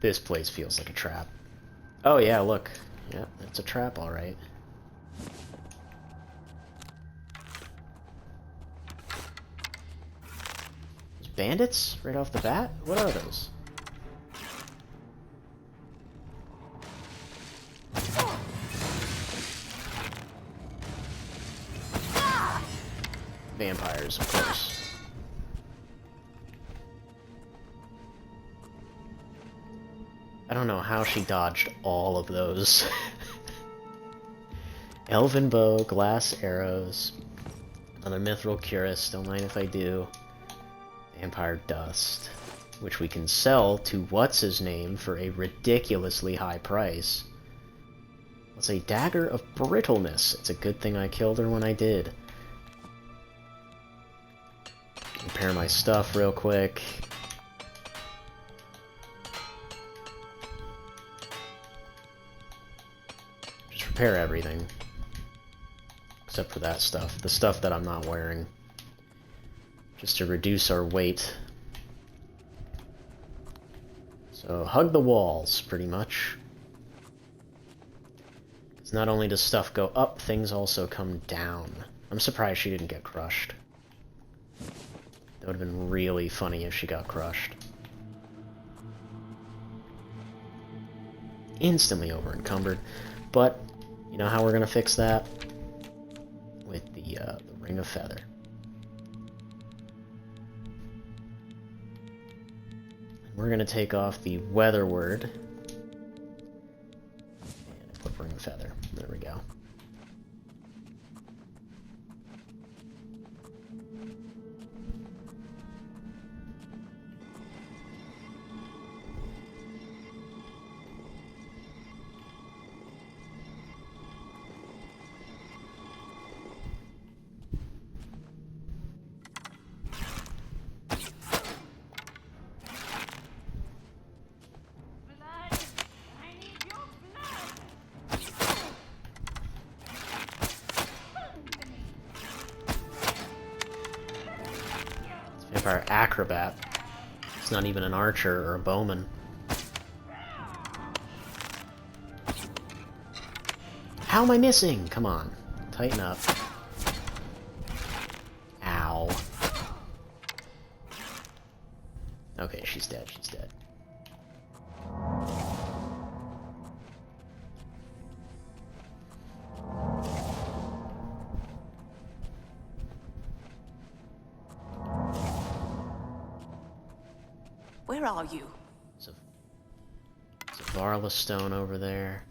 This place feels like a trap. Oh yeah, look. Yeah, it's a trap, alright. Bandits? Right off the bat? What are those? Vampires, of course. I don't know how she dodged all of those. Elven bow, glass arrows, another mithril cuirass, don't mind if I do. Vampire dust, which we can sell to what's-his-name for a ridiculously high price. It's a dagger of brittleness. It's a good thing I killed her when I did. Repair my stuff real quick. Just repair everything. Except for that stuff. The stuff that I'm not wearing. Just to reduce our weight. So, hug the walls, pretty much. Because not only does stuff go up, things also come down. I'm surprised she didn't get crushed. That would have been really funny if she got crushed. Instantly over-encumbered. But, you know how we're going to fix that? With the Ring of Feather. We're going to take off the Weather Word. And I put Ring of Feather. There we go. Vampire acrobat. It's not even an archer or a bowman. How am I missing? Come on. Tighten up. Ow. Okay, she's dead, she's dead. Where are you? Varla stone over there.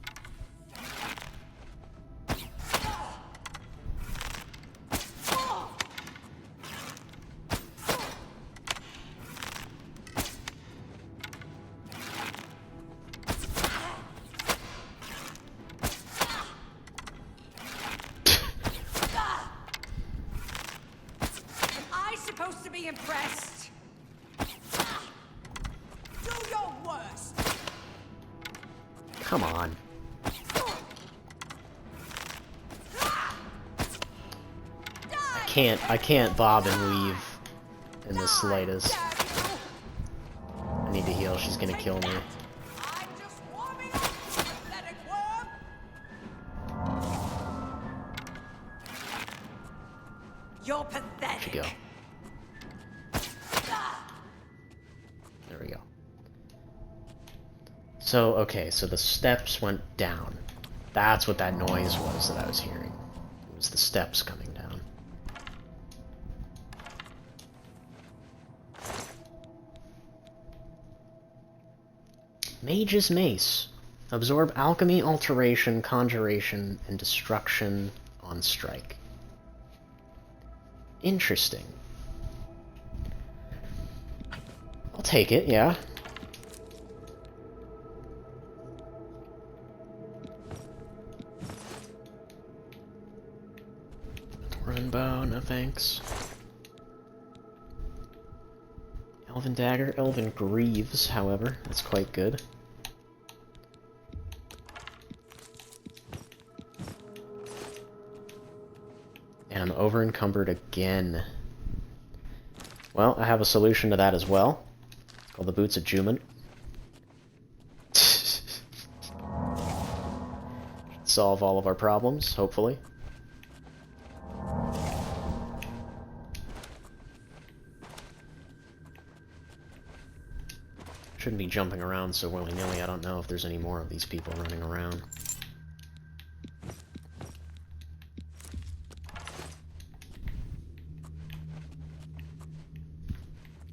Am I supposed to be impressed? Do your worst. Come on. I can't bob and weave in the slightest. I need to heal, she's gonna kill me. I'm just warming up, pathetic worm. You're pathetic. Where'd you go? There we go. So, okay, so the steps went down. That's what that noise was that I was hearing. It was the steps coming down. Mage's Mace. Absorb alchemy, alteration, conjuration, and destruction on strike. Interesting. I'll take it, yeah. Run bow, no thanks. Elven dagger, elven greaves, however, that's quite good. And I'm over encumbered again. Well, I have a solution to that as well. It's called the Boots of Juman. solve all of our problems, hopefully. Shouldn't be jumping around so willy-nilly. I don't know if there's any more of these people running around.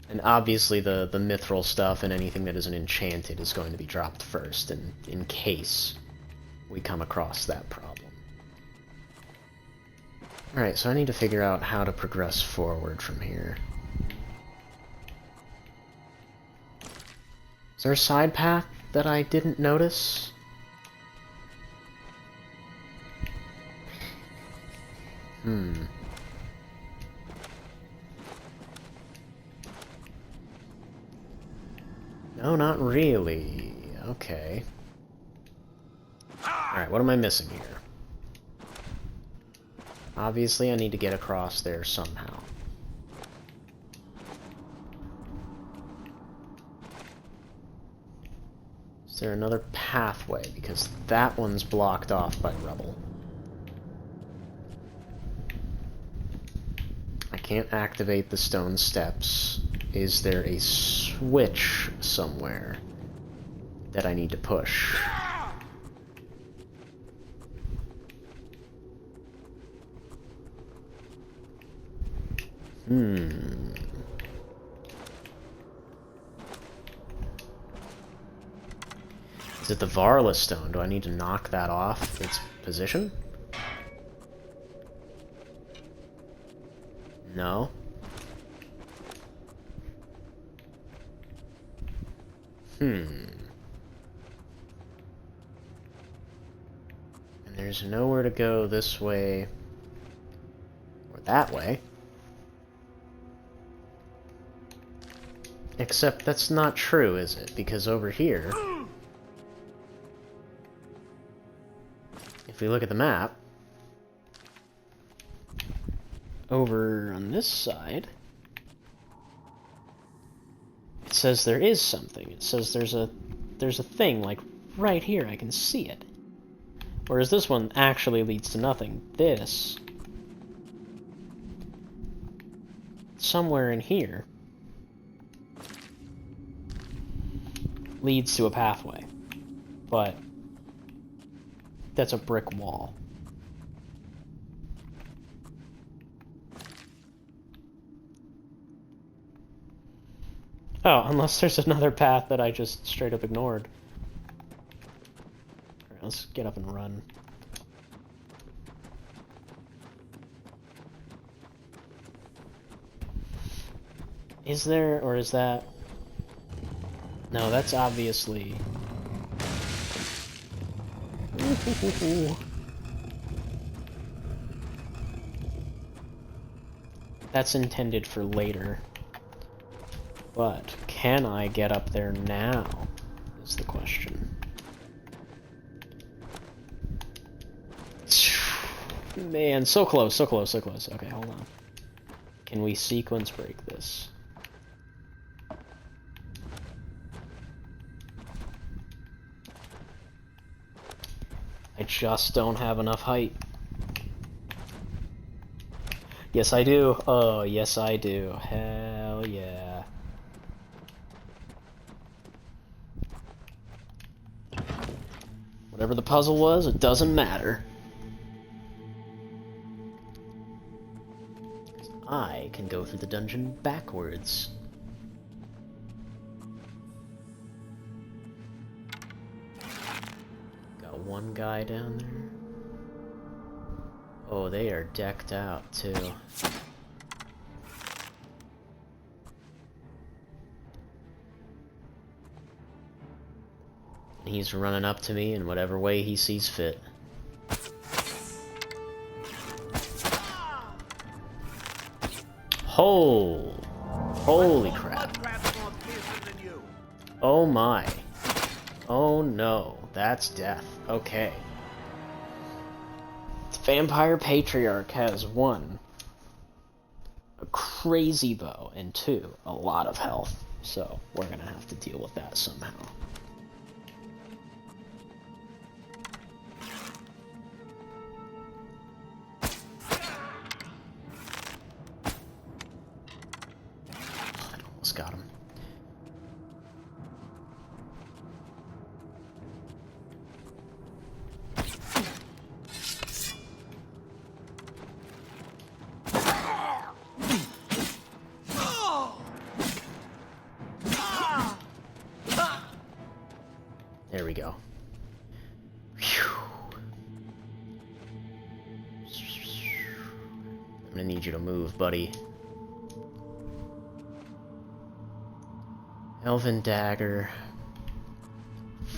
And obviously the mithril stuff and anything that isn't enchanted is going to be dropped first, in case we come across that problem. Alright, so I need to figure out how to progress forward from here. Is there a side path that I didn't notice? No, not really. Okay. Alright, what am I missing here? Obviously, I need to get across there somehow. Is there another pathway? Because that one's blocked off by rubble. I can't activate the stone steps. Is there a switch somewhere that I need to push? Is it the Varla stone? Do I need to knock that off its position? No. And there's nowhere to go this way or that way. Except that's not true, is it? Because over here, if we look at the map, over on this side, it says there is something. It says there's a thing, like, right here, I can see it. Whereas this one actually leads to nothing. This, somewhere in here, leads to a pathway. But that's a brick wall. Oh, unless there's another path that I just straight up ignored. Alright, let's get up and run. Is there, or is that... No, that's obviously... That's intended for later. But, can I get up there now, is the question. Man, so close, so close, so close. Okay, hold on. Can we sequence break this? I just don't have enough height. Yes, I do. Oh, yes, I do. Hell yeah. Whatever the puzzle was, it doesn't matter. I can go through the dungeon backwards. Got one guy down there. Oh, they are decked out, too. He's running up to me in whatever way he sees fit. Holy crap. Oh my. Oh no. That's death. Okay. The Vampire Patriarch has 1, a crazy bow, and 2, a lot of health. So we're gonna have to deal with that somehow. need you to move, buddy. Elven dagger.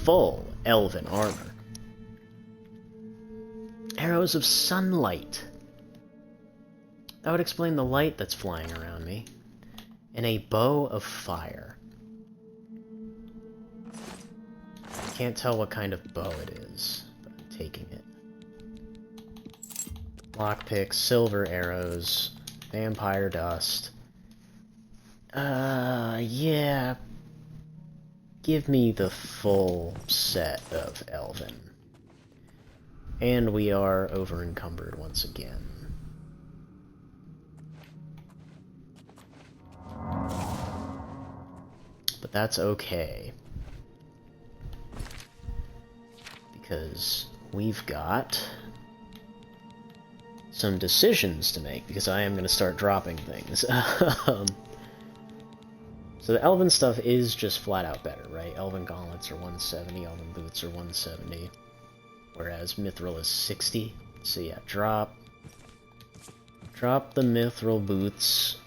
Full elven armor. Arrows of sunlight. That would explain the light that's flying around me. And a bow of fire. I can't tell what kind of bow it is, but I'm taking it. Lockpicks, silver arrows, vampire dust. Yeah. Give me the full set of elven. And we are over-encumbered once again. But that's okay. Because we've got some decisions to make, because I am going to start dropping things. So the elven stuff is just flat out better, right? Elven gauntlets are 170, elven boots are 170, whereas mithril is 60. So yeah, drop the mithril boots.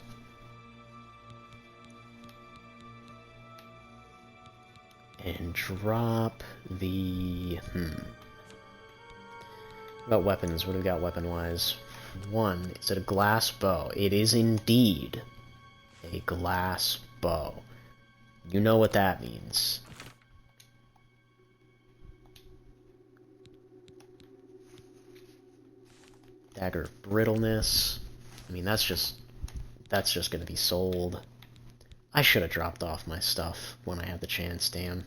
And drop the... What about weapons? What do we got weapon-wise? One, is it a glass bow? It is indeed a glass bow. You know what that means. Dagger brittleness. I mean, that's just going to be sold. I should have dropped off my stuff when I had the chance, damn.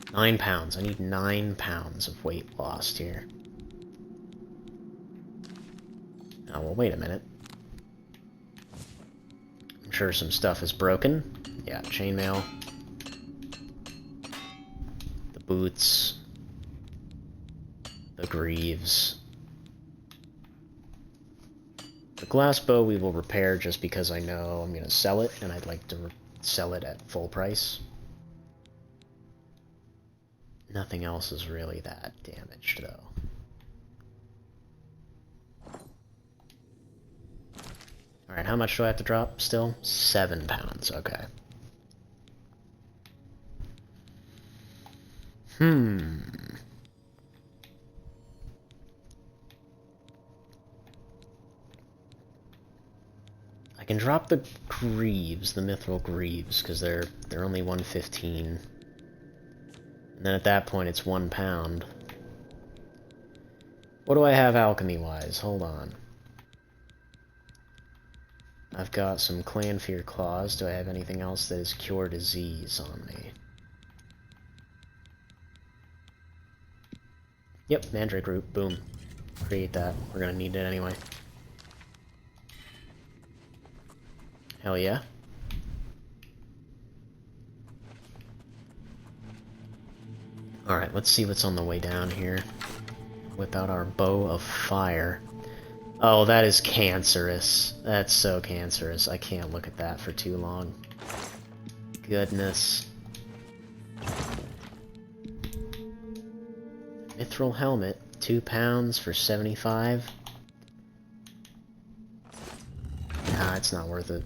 £9. I need 9 pounds of weight lost here. Oh, well, wait a minute. I'm sure some stuff is broken. Yeah, chainmail. The boots. The greaves. The glass bow we will repair just because I know I'm going to sell it, and I'd like to sell it at full price. Nothing else is really that damaged, though. Alright, how much do I have to drop still? 7 pounds, okay. I can drop the greaves, the mithril greaves, because they're only 115. And then at that point it's 1 pound. What do I have alchemy-wise? Hold on. I've got some Clanfear Claws. Do I have anything else that is Cure Disease on me? Yep, Mandrake Root. Boom. Create that. We're gonna need it anyway. Hell yeah. Alright, let's see what's on the way down here. Whip out our bow of fire. Oh, that is cancerous. That's so cancerous. I can't look at that for too long. Goodness. Mithril helmet. 2 pounds for 75. Nah, it's not worth it.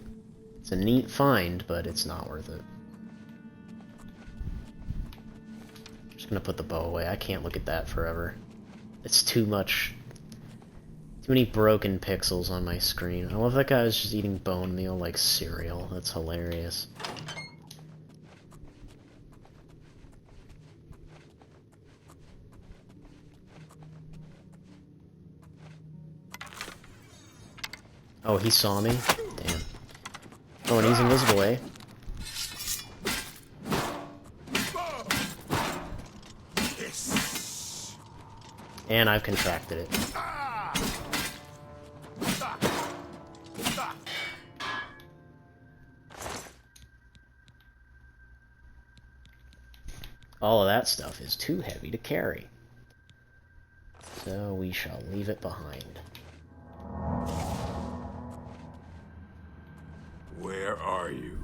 It's a neat find, but it's not worth it. Just gonna put the bow away. I can't look at that forever. It's too much. Too many broken pixels on my screen. I love that guy was just eating bone meal like cereal. That's hilarious. Oh, he saw me? Damn. Oh, and he's invisible, eh? And I've contracted it. All of that stuff is too heavy to carry. So we shall leave it behind. Where are you?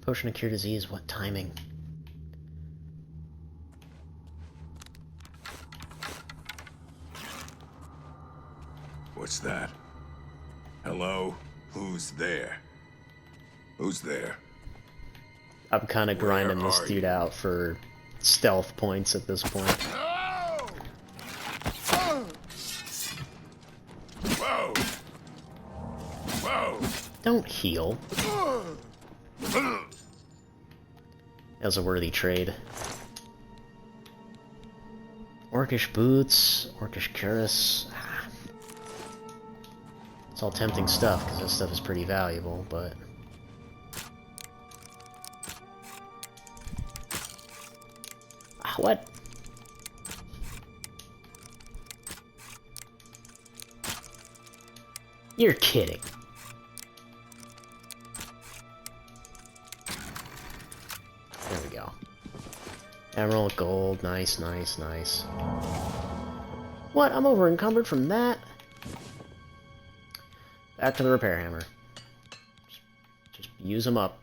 Potion of Cure Disease, what timing? What's that? Hello? Who's there? Who's there? I'm kind of grinding Where this are dude you? out for stealth points at this point. Whoa! Whoa! Don't heal. That was a worthy trade. Orcish boots, Orcish cuirass. Ah. It's all tempting stuff, because this stuff is pretty valuable, but... Ah, what? You're kidding. There we go. Emerald, gold, nice, nice, nice. What? I'm over encumbered from that? Back to the repair hammer. Just use them up.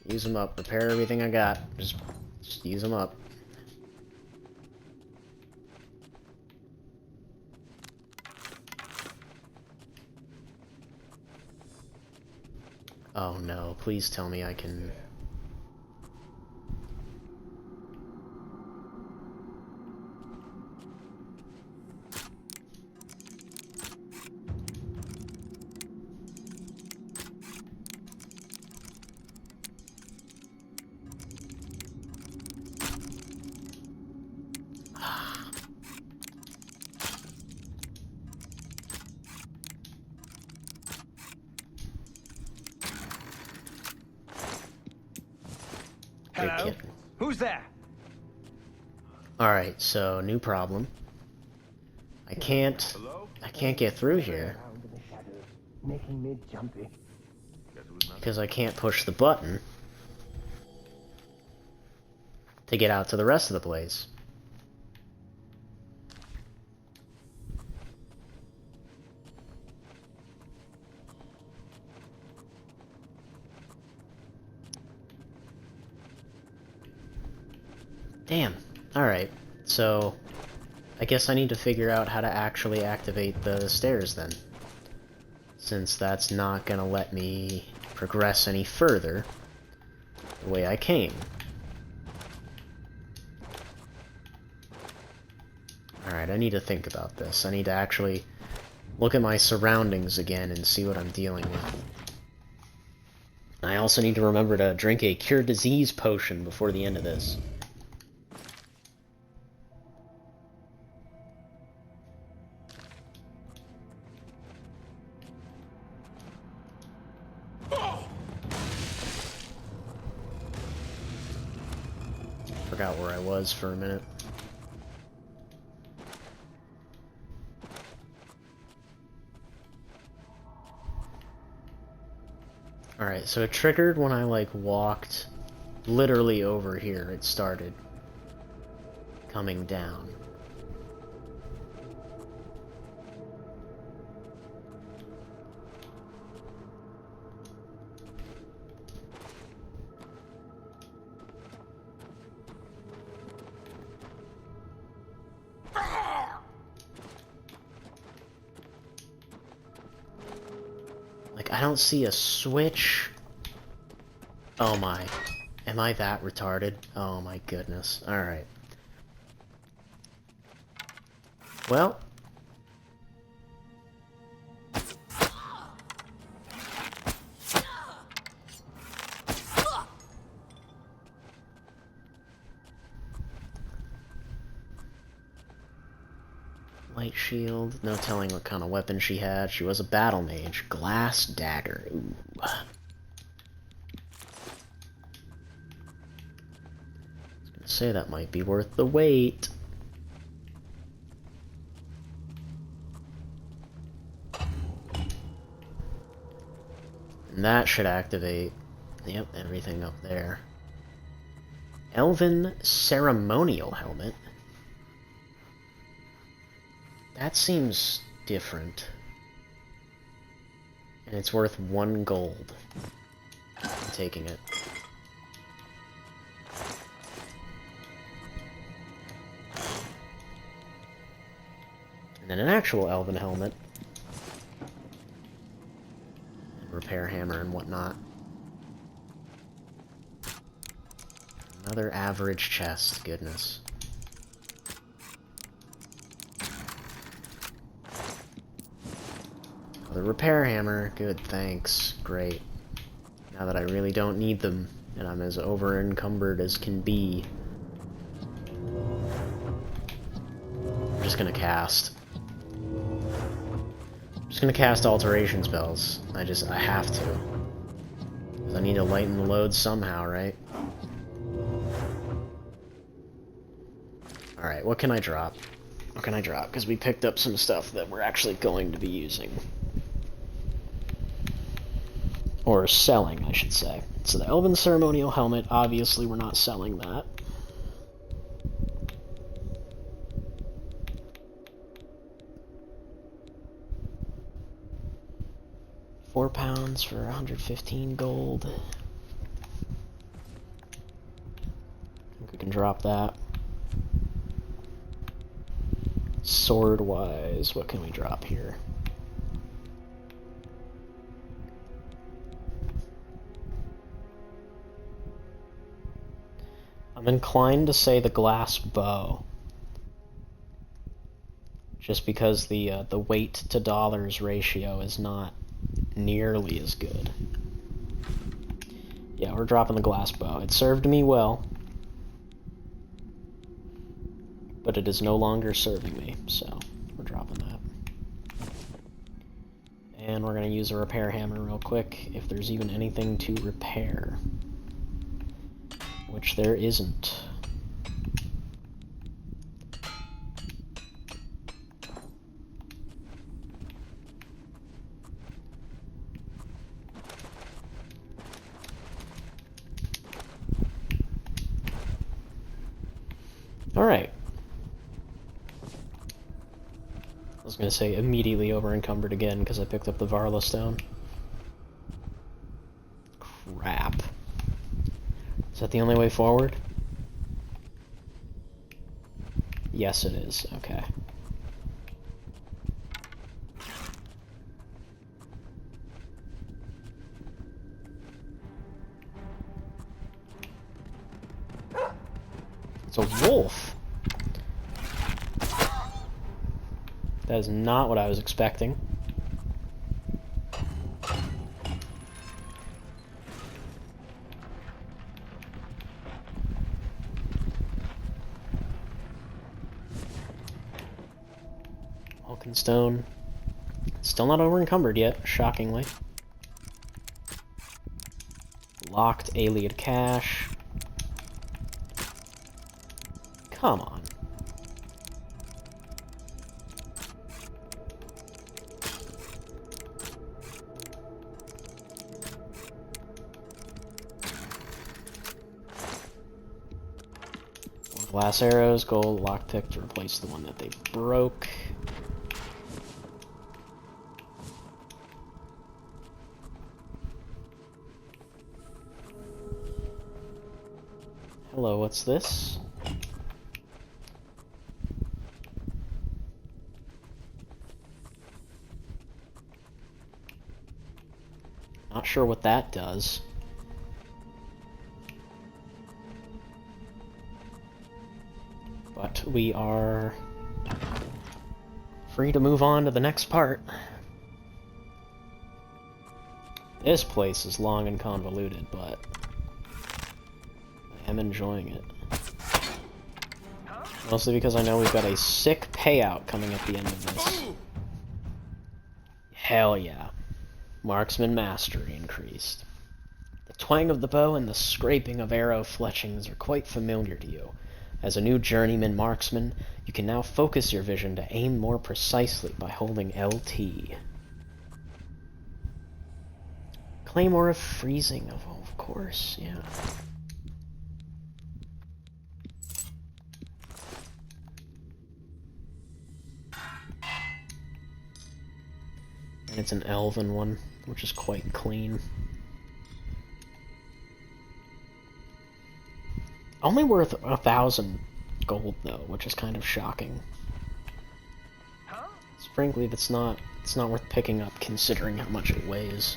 Use them up. Repair everything I got. Just use them up. Oh no, please tell me I can... You're Hello? kidding. Who's there? Alright, so new problem. I can't get through here Making me jumpy. because I can't push the button to get out to the rest of the place. Damn. Alright, so I guess I need to figure out how to actually activate the stairs then. Since that's not gonna let me progress any further the way I came. Alright, I need to think about this. I need to actually look at my surroundings again and see what I'm dealing with. I also need to remember to drink a cure disease potion before the end of this. Forgot where I was for a minute. Alright, so it triggered when I, like, walked literally over here. It started coming down. Like, I don't see a switch. Oh my. Am I that retarded? Oh my goodness. Alright. Well. Light shield. No telling what kind of weapon she had. She was a battle mage. Glass dagger. Ooh. I was gonna say that might be worth the wait. And that should activate. Yep, everything up there. Elven ceremonial helmet. That seems different. And it's worth 1 gold. I'm taking it. And then an actual elven helmet. And repair hammer and whatnot. Another average chest, goodness. The repair hammer, good, thanks, great. Now that I really don't need them, and I'm as over-encumbered as can be. I'm just gonna cast. I'm just gonna cast alteration spells. I have to. 'Cause I need to lighten the load somehow, right? Alright, what can I drop? What can I drop? Because we picked up some stuff that we're actually going to be using. Or selling, I should say. So the Elven Ceremonial Helmet, obviously we're not selling that. £4 for 115 gold. I think we can drop that. Sword-wise, what can we drop here? I'm inclined to say the glass bow. Just because the weight to dollars ratio is not nearly as good. Yeah, we're dropping the glass bow. It served me well, but it is no longer serving me, so we're dropping that. And we're going to use a repair hammer real quick, if there's even anything to repair. Which there isn't. Alright. I was going to say immediately over-encumbered again because I picked up the Varla Stone. Crap. Is that the only way forward? Yes, it is. Okay. It's a wolf! That is not what I was expecting. Stone. Still not over-encumbered yet, shockingly. Locked Ayleid cache. Come on. Glass arrows, gold, lockpick to replace the one that they broke. Hello, what's this? Not sure what that does. But we are free to move on to the next part. This place is long and convoluted, but I am enjoying it. Mostly because I know we've got a sick payout coming at the end of this. Hell yeah. Marksman mastery increased. The twang of the bow and the scraping of arrow fletchings are quite familiar to you. As a new journeyman marksman, you can now focus your vision to aim more precisely by holding LT. Claymore of freezing, of course, yeah. And it's an elven one, which is quite clean. Only worth 1,000 gold, though, which is kind of shocking. frankly, it's not worth picking up considering how much it weighs.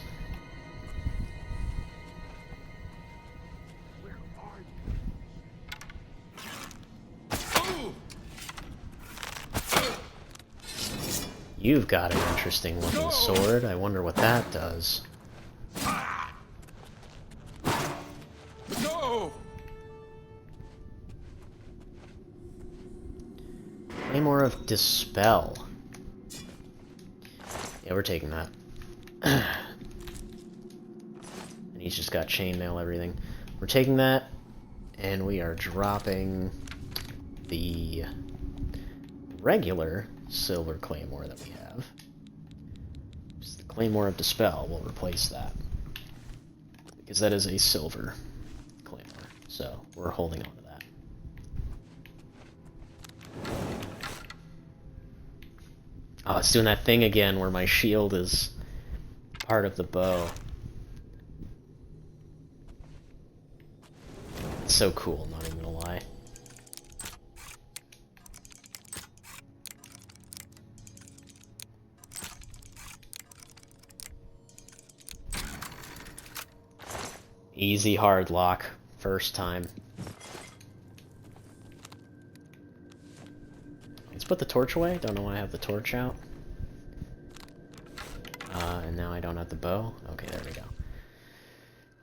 You've got an interesting looking sword. I wonder what that does. No! Claymore of Dispel. Yeah, we're taking that. And he's just got chainmail, everything. We're taking that, and we are dropping the regular silver claymore that we have. Just the Claymore of Dispel will replace that. Because that is a silver claymore. So, we're holding on to that. Oh, it's doing that thing again where my shield is part of the bow. It's so cool, not even gonna lie. Easy hard lock, first time. Let's put the torch away. Don't know why I have the torch out. And now I don't have the bow. Okay, there we go.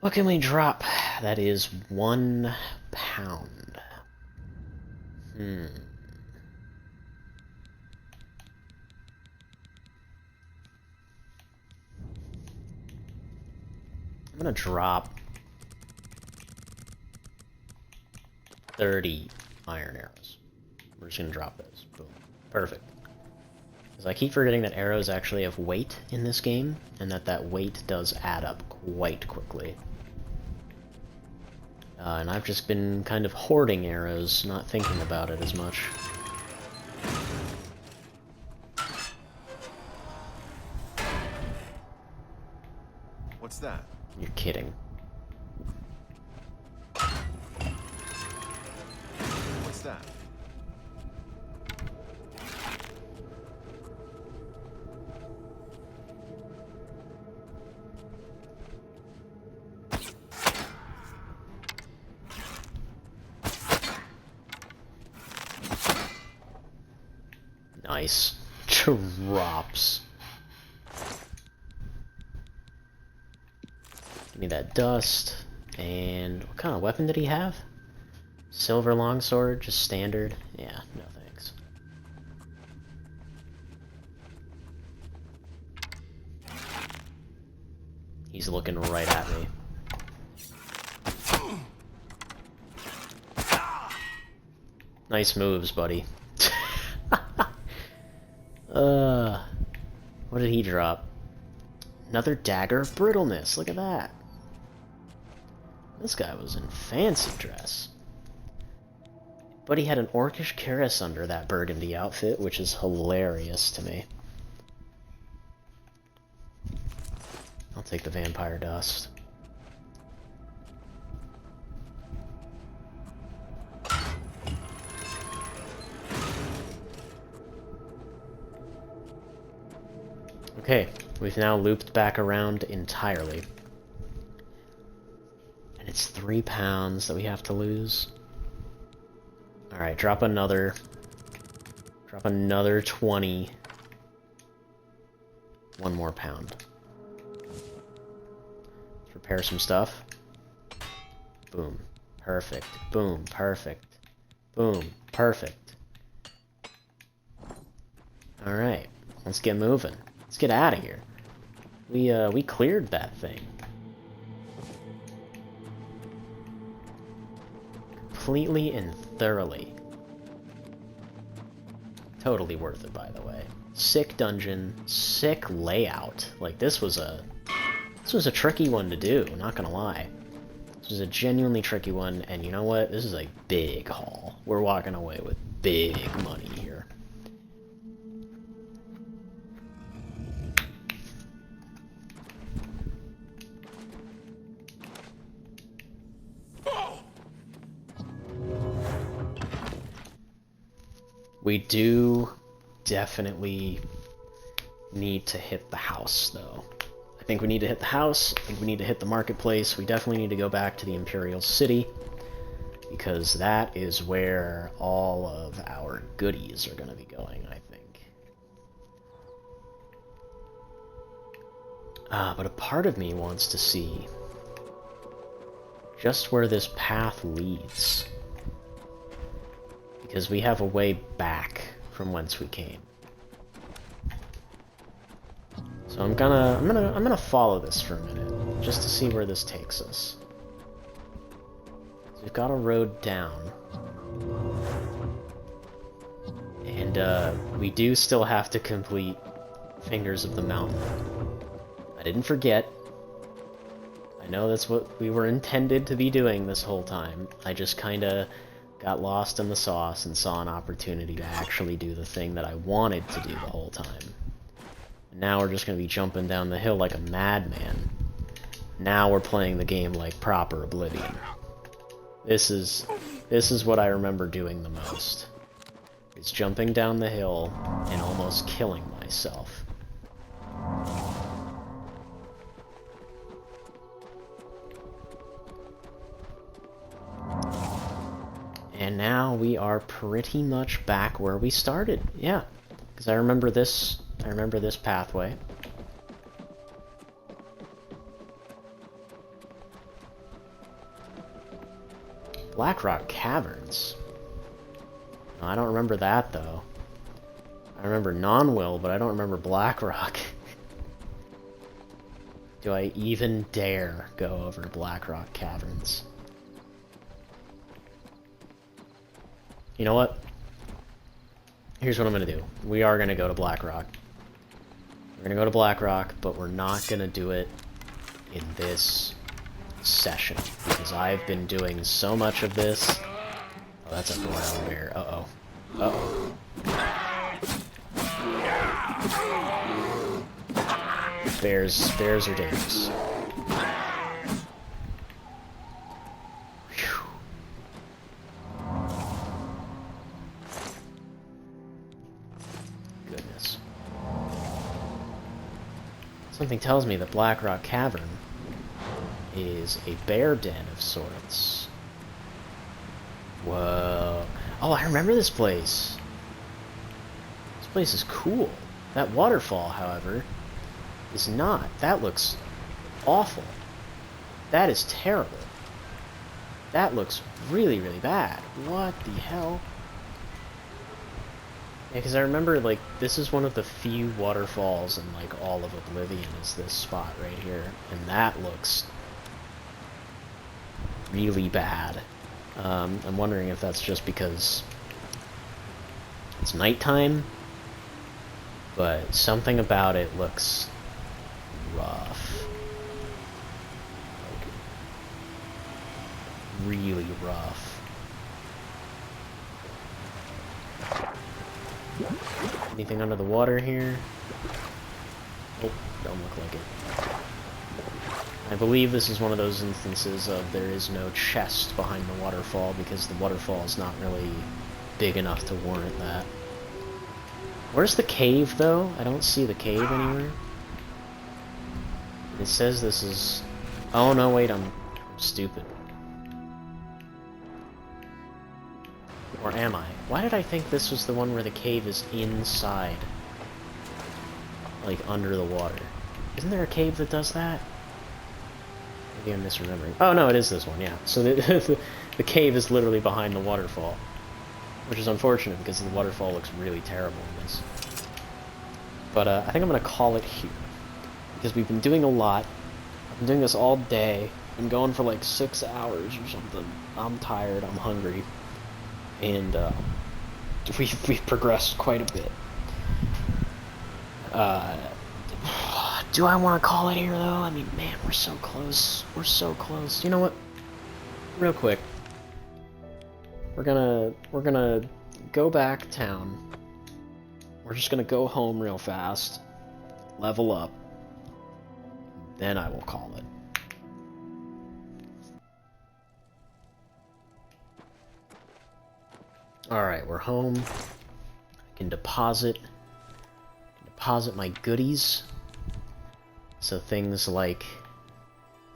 What can we drop? That is 1 pound. I'm gonna drop 30 iron arrows. We're just gonna drop those. Boom. Perfect. Because I keep forgetting that arrows actually have weight in this game, and that weight does add up quite quickly. And I've just been kind of hoarding arrows, not thinking about it as much. What's that? You're kidding. What's that? Nice. Drops. Give me that dust. And what kind of weapon did he have? Silver longsword, just standard? Yeah, no thanks. He's looking right at me. Nice moves, buddy. What did he drop? Another dagger of brittleness. Look at that. This guy was in fancy dress. But he had an orcish cuirass under that burgundy outfit, which is hilarious to me. I'll take the vampire dust. Okay, we've now looped back around entirely. And it's 3 pounds that we have to lose. Alright, drop another 20. 1 more pound. Let's repair some stuff. Boom. Perfect. Boom. Perfect. Boom. Perfect. Alright, let's get moving. Let's get out of here. We cleared that thing. Completely and thoroughly. Totally worth it, by the way. Sick dungeon, sick layout. Like, this was a tricky one to do, not gonna lie. This was a genuinely tricky one, and you know what? This is a big haul. We're walking away with big money here. We do definitely need to hit the house, though. I think we need to hit the house. I think we need to hit the marketplace. We definitely need to go back to the Imperial City, because that is where all of our goodies are going to be going, I think. But a part of me wants to see just where this path leads, because we have a way back from whence we came. So I'm gonna follow this for a minute, just to see where this takes us. So we've got a road down, and we do still have to complete Fingers of the Mountain. I didn't forget. I know that's what we were intended to be doing this whole time. I just kinda got lost in the sauce and saw an opportunity to actually do the thing that I wanted to do the whole time. Now we're just going to be jumping down the hill like a madman. Now we're playing the game like proper Oblivion. This is what I remember doing the most. Is jumping down the hill and almost killing myself. And now we are pretty much back where we started. Yeah, because I remember this pathway. Blackrock Caverns. No, I don't remember that, though. I remember Non-Will, but I don't remember Blackrock. Do I even dare go over to Blackrock Caverns? You know what? Here's what I'm gonna do. We are gonna go to Blackrock. We're gonna go to Blackrock, but we're not gonna do it in this session, because I've been doing so much of this. Oh, that's a brown bear. Uh-oh. Uh-oh. Bears are dangerous. Whew. Goodness. Something tells me that Blackrock Cavern is a bear den of sorts. Whoa. Oh, I remember this place. This place is cool. That waterfall, however, is not. That looks awful. That is terrible. That looks really, really bad. What the hell? Yeah, because I remember, like, this is one of the few waterfalls in, like, all of Oblivion is this spot right here. And that looks really bad. I'm wondering if that's just because it's nighttime, but something about it looks rough. Like, really rough. Anything under the water here? Oh, don't look like it. I believe this is one of those instances of there is no chest behind the waterfall because the waterfall is not really big enough to warrant that. Where's the cave, though? I don't see the cave anywhere. It says this is... Oh, no, wait, I'm stupid. Or am I? Why did I think this was the one where the cave is inside? Like, under the water. Isn't there a cave that does that? Maybe I'm misremembering. Oh, no, it is this one, yeah. So the cave is literally behind the waterfall. Which is unfortunate, because the waterfall looks really terrible in this. But I think I'm going to call it here. Because we've been doing a lot. I've been doing this all day. I'm going for like 6 hours or something. I'm tired, I'm hungry. And we've progressed quite a bit. Do I want to call it here, though? I mean, man, we're so close. We're so close. You know what? Real quick. We're gonna go back town. We're just gonna go home real fast. Level up. Then I will call it. Alright, we're home. I can deposit deposit my goodies. So things like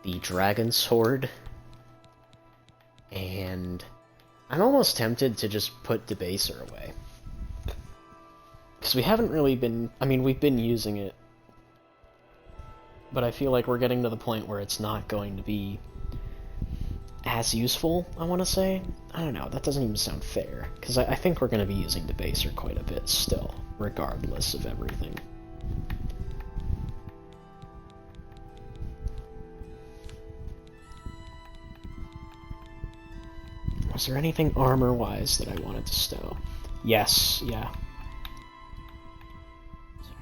the dragon sword. And I'm almost tempted to just put Debaser away. Because we haven't really been... I mean, we've been using it. But I feel like we're getting to the point where it's not going to be as useful, I want to say. I don't know, that doesn't even sound fair. Because I think we're going to be using Debaser quite a bit still, regardless of everything. Was there anything armor-wise that I wanted to stow? Yes, yeah.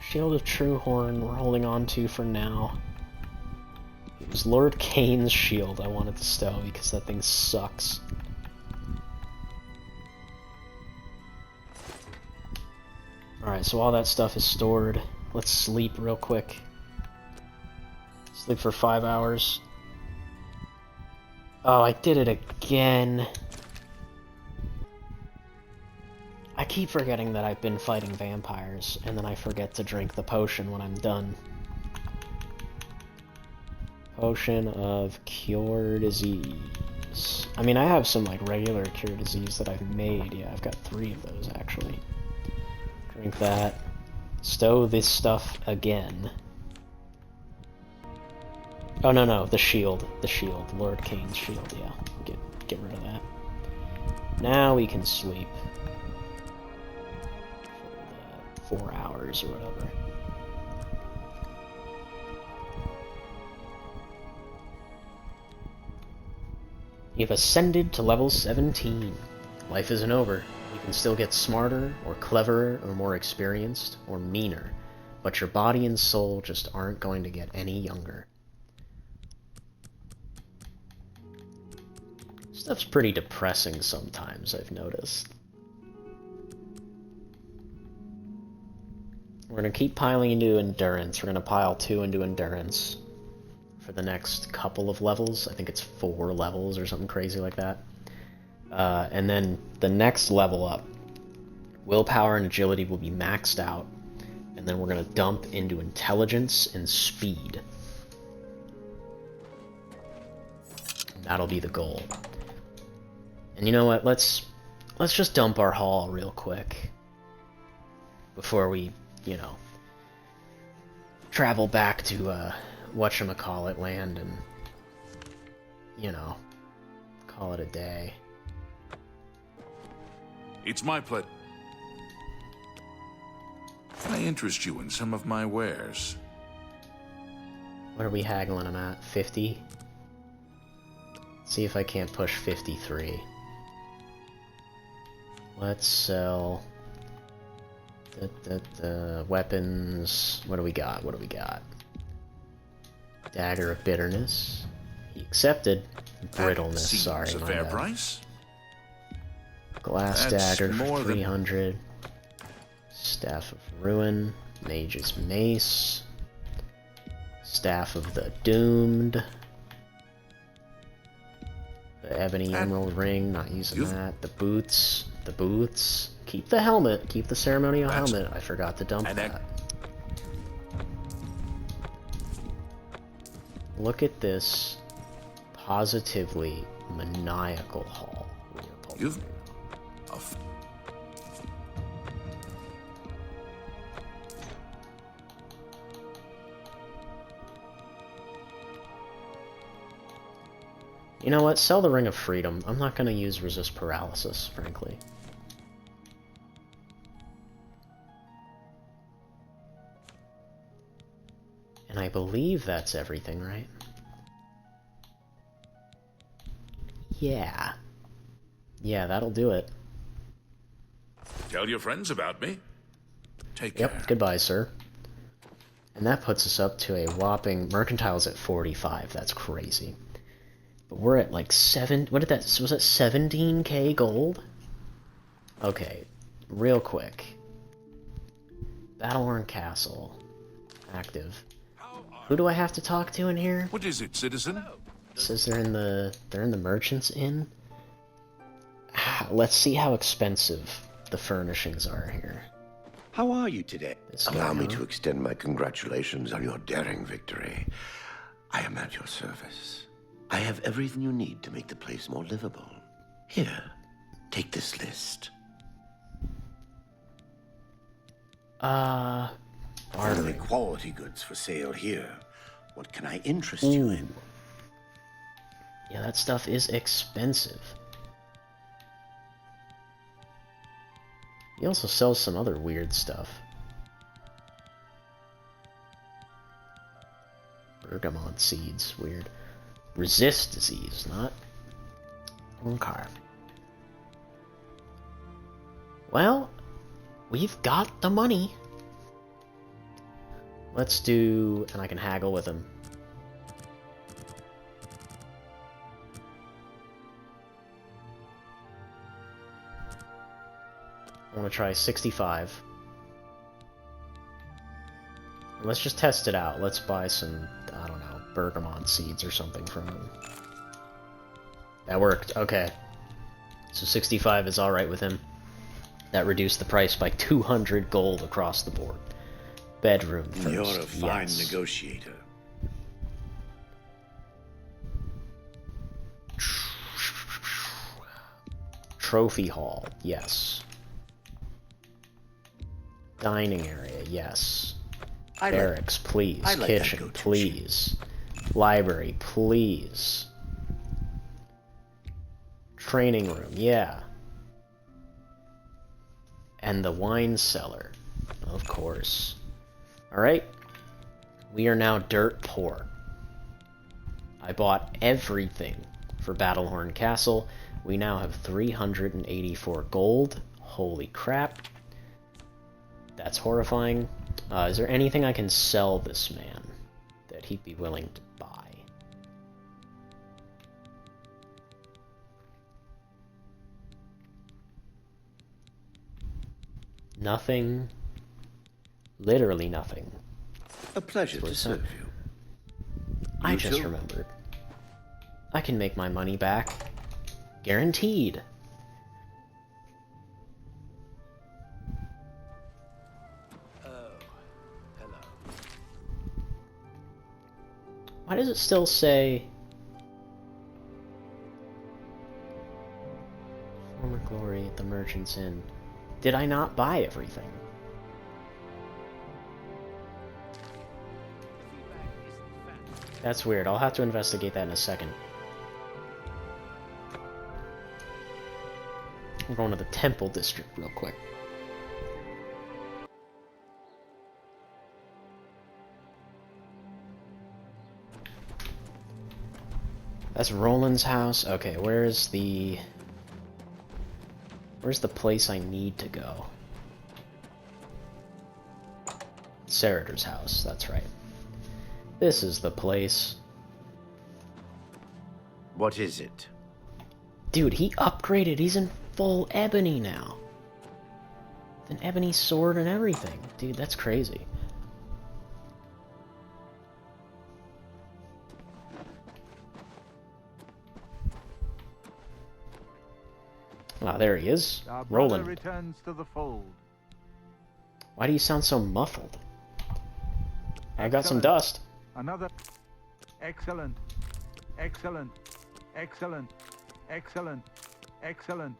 Shield of Truehorn we're holding on to for now. It was Lord Kane's shield I wanted to stow because that thing sucks. Alright, so all that stuff is stored. Let's sleep real quick. Sleep for 5 hours. Oh, I did it again. I keep forgetting that I've been fighting vampires, and then I forget to drink the potion when I'm done. Potion of Cure Disease. I mean, I have some, like, regular Cure Disease that I've made. Yeah, I've got 3 of those, actually. Drink that. Stow this stuff again. Oh, no, the shield. The shield. Lord Kane's shield, yeah. Get rid of that. Now we can sleep. 4 hours or whatever. You've ascended to level 17. Life isn't over. You can still get smarter, or cleverer, or more experienced, or meaner, but your body and soul just aren't going to get any younger. Stuff's pretty depressing sometimes, I've noticed. We're going to keep piling into endurance. We're going to pile 2 into endurance for the next couple of levels. I think it's 4 levels or something crazy like that. And then the next level up, willpower and agility will be maxed out. And then we're going to dump into intelligence and speed. That'll be the goal. And you know what? Let's just dump our haul real quick before we, you know, travel back to whatchamacallit land and, you know, call it a day. It's my pleasure. Can I interest you in some of my wares? What are we haggling them at? 50? See if I can't push 53. Let's sell the weapons. What do we got? What do we got? Dagger of Bitterness. He accepted. Brittleness, sorry. A fair price? Glass That's Dagger more for 300. Staff of Ruin. Mage's Mace. Staff of the Doomed. The Ebony Emerald Ring, not using that. The boots. The boots. Keep the helmet. Keep the ceremonial helmet. I forgot to dump that. Look at this positively maniacal haul. You've... You know what? Sell the Ring of Freedom. I'm not going to use Resist Paralysis, frankly. And I believe that's everything, right? Yeah. Yeah, that'll do it. Tell your friends about me. Take care. Yep, goodbye, sir. And that puts us up to a whopping... Mercantile's at 45, that's crazy. But we're at like 7... What did that... Was that 17k gold? Okay, real quick. Battlehorn Castle. Active. Who do I have to talk to in here? What is it, citizen? It says they're in the Merchant's Inn. Let's see how expensive the furnishings are here. How are you today? This Allow guy, me huh? to extend my congratulations on your daring victory. I am at your service. I have everything you need to make the place more livable. Here, take this list. Only Bartering. quality goods for sale here. What can I interest you in? Yeah, that stuff is expensive. He also sells some other weird stuff. Bergamot seeds, weird. Resist disease, not... Okay. Well, we've got the money. Let's do... and I can haggle with him. I want to try 65. Let's just test it out. Let's buy some, I don't know, bergamot seeds or something from him. That worked. Okay. So 65 is alright with him. That reduced the price by 200 gold across the board. Bedroom first. You're a fine yes. negotiator. Trophy hall. Yes. Dining area. Yes. Barracks, please. I like that Kitchen, go-to please. Library, please. Training room, yeah. And the wine cellar, of course. Alright. We are now dirt poor. I bought everything for Battlehorn Castle. We now have 384 gold. Holy crap. That's horrifying. Is there anything I can sell this man that he'd be willing to buy? Nothing. Literally nothing. A pleasure to Listen. serve you. I You just too. remembered. I can make my money back. Guaranteed. Why does it still say... Former glory at the Merchant's Inn? Did I not buy everything? That's weird. I'll have to investigate that in a second. I'm going to the Temple District real quick. That's Roland's house. Okay, where's the place I need to go? Serator's house, that's right. This is the place. What is it? Dude, he upgraded. He's in full ebony now. An ebony sword and everything. Dude, that's crazy. Ah, there he is. Our brother Roland. returns to the fold. Why do you sound so muffled? I got some Excellent. dust. Another. Excellent. Excellent. Excellent. Excellent. Excellent.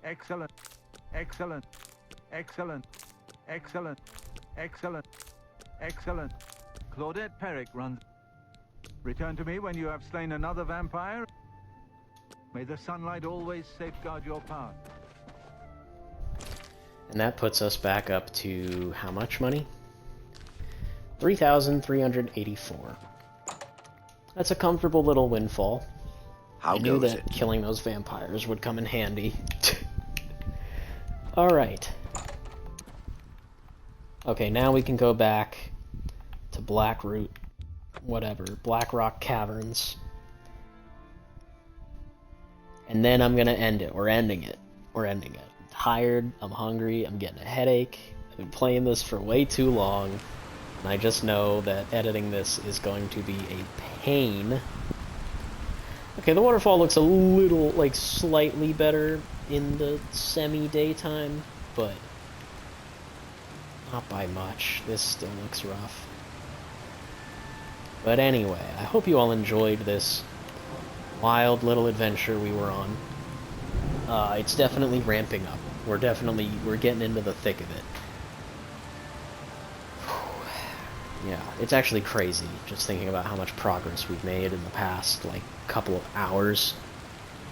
Excellent. Excellent. Excellent. Excellent. Excellent. Excellent. Claudette Perrick runs. Return to me when you have slain another vampire. May the sunlight always safeguard your path. And that puts us back up to how much money? 3,384. That's a comfortable little windfall. How I knew goes that it? killing those vampires would come in handy. Alright. Okay, now we can go back to Blackroot, whatever, Blackrock Caverns. And then I'm gonna end it. We're ending it. We're ending it. I'm tired, I'm hungry, I'm getting a headache. I've been playing this for way too long. And I just know that editing this is going to be a pain. Okay, the waterfall looks a little, like, slightly better in the semi-daytime, but Not by much. This still looks rough. But anyway, I hope you all enjoyed this wild little adventure we were on. It's definitely ramping up. We're getting into the thick of it. Yeah, it's actually crazy just thinking about how much progress we've made in the past, like, couple of hours.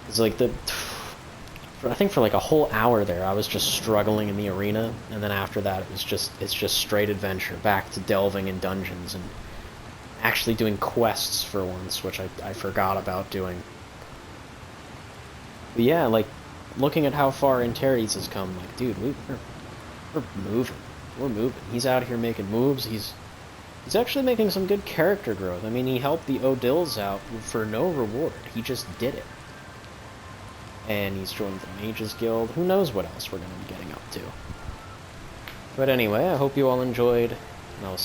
It's like I think for like a whole hour there, I was just struggling in the arena, and then after that, it's just straight adventure, back to delving in dungeons and actually doing quests for once, which I forgot about doing. But yeah, like, looking at how far Antares has come, like, dude, we're moving. We're moving. He's out here making moves. He's actually making some good character growth. I mean, he helped the Odils out for no reward. He just did it. And he's joined the Mages Guild. Who knows what else we're going to be getting up to. But anyway, I hope you all enjoyed, and I'll